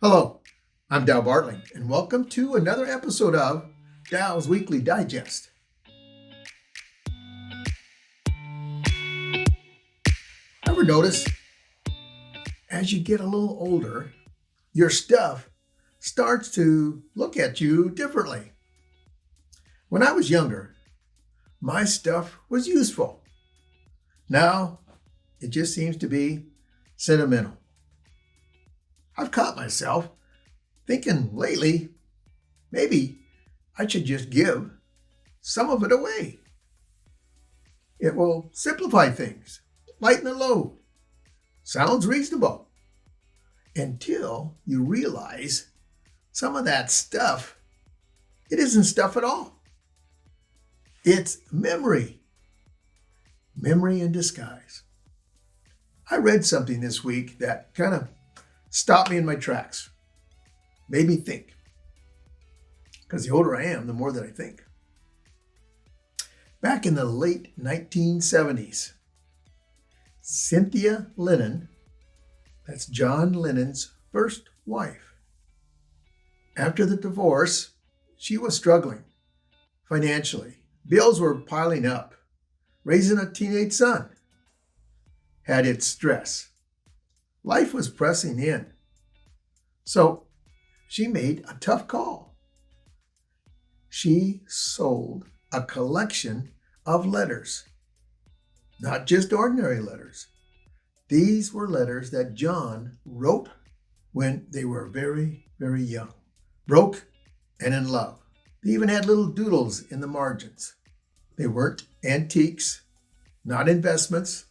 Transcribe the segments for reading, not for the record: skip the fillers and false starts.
Hello, I'm Dow Bartling, and welcome to another episode of Dow's Weekly Digest. Ever notice as you get a little older, your stuff starts to look at you differently? When I was younger, my stuff was useful. Now, it just seems to be sentimental. I've caught myself thinking lately, maybe I should just give some of it away. It will simplify things, lighten the load. Sounds reasonable. Until you realize some of that stuff, it isn't stuff at all. It's memory. Memory in disguise. I read something this week that kind of stopped me in my tracks. Made me think. Because the older I am, the more that I think. Back in the late 1970s, Cynthia Lennon, that's John Lennon's first wife. After the divorce, she was struggling financially. Bills were piling up. Raising a teenage son had its stress. Life was pressing in. So she made a tough call. She sold a collection of letters, not just ordinary letters. These were letters that John wrote when they were very, very young, broke and in love. They even had little doodles in the margins. They weren't antiques, not investments,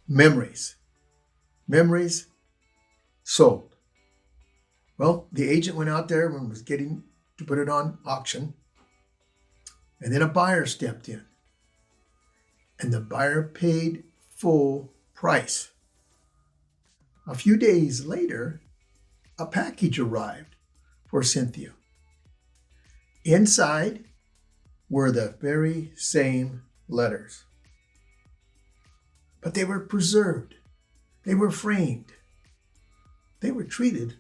memories. Memories sold. Well, the agent went out there and was getting to put it on auction. And then a buyer stepped in. And the buyer paid full price. A few days later, a package arrived for Cynthia. Inside were the very same letters. But they were preserved. They were framed. They were treated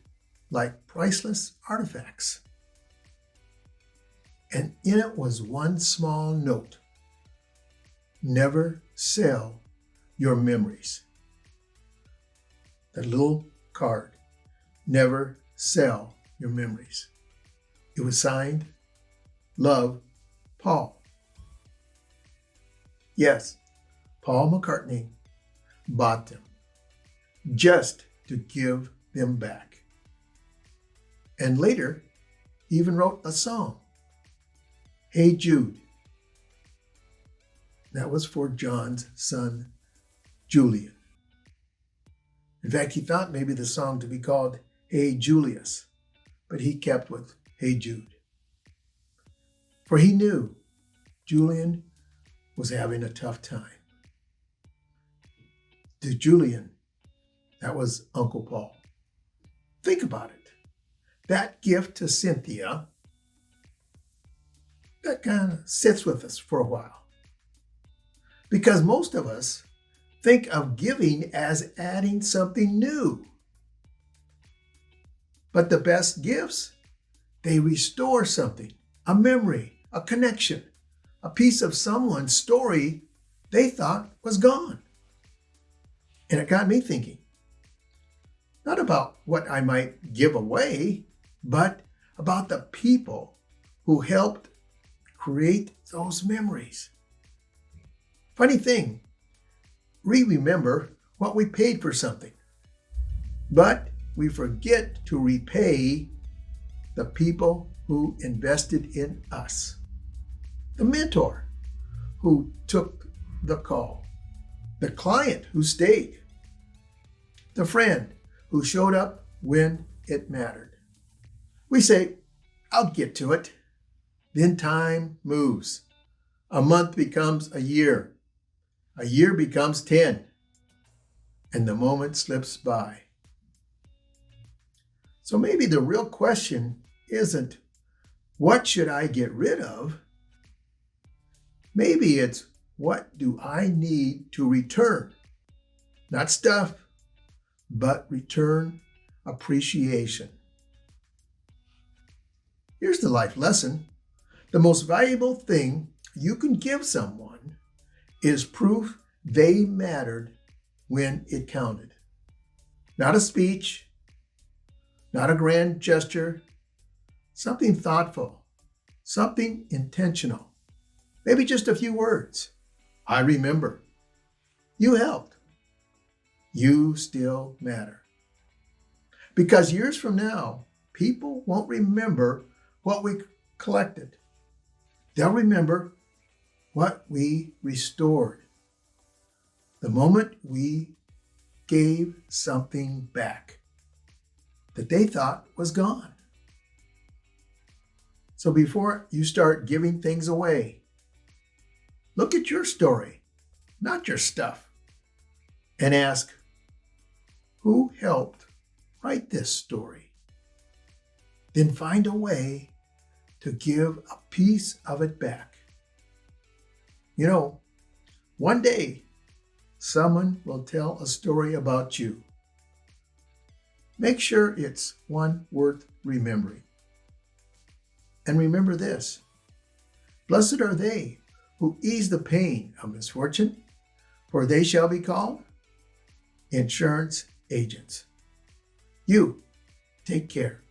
like priceless artifacts. And in it was one small note. Never sell your memories. That little card. Never sell your memories. It was signed, Love, Paul. Yes, Paul McCartney bought them just to give them back. And later, he even wrote a song, Hey Jude. That was for John's son, Julian. In fact, he thought maybe the song to be called Hey Julius, but he kept with Hey Jude. For he knew Julian was having a tough time. To Julian, that was Uncle Paul. Think about it. That gift to Cynthia, that kind of sits with us for a while. Because most of us think of giving as adding something new. But the best gifts, they restore something, a memory, a connection, a piece of someone's story they thought was gone. And it got me thinking, not about what I might give away, but about the people who helped create those memories. Funny thing, we remember what we paid for something, but we forget to repay the people who invested in us. The mentor who took the call, the client who stayed, the friend who showed up when it mattered. We say, I'll get to it. Then time moves. A month becomes a year. A year becomes 10. And the moment slips by. So maybe the real question isn't, what should I get rid of? Maybe it's, what do I need to return? Not stuff, but return appreciation. Here's the life lesson. The most valuable thing you can give someone is proof they mattered when it counted. Not a speech, not a grand gesture, something thoughtful, something intentional. Maybe just a few words. I remember. You helped. You still matter. Because years from now, people won't remember what we collected. They'll remember what we restored. The moment we gave something back that they thought was gone. So before you start giving things away, look at your story, not your stuff, and ask, who helped write this story? Then find a way to give a piece of it back. You know, one day, someone will tell a story about you. Make sure it's one worth remembering. And remember this, blessed are they who ease the pain of misfortune, for they shall be called insurance agents. You take care.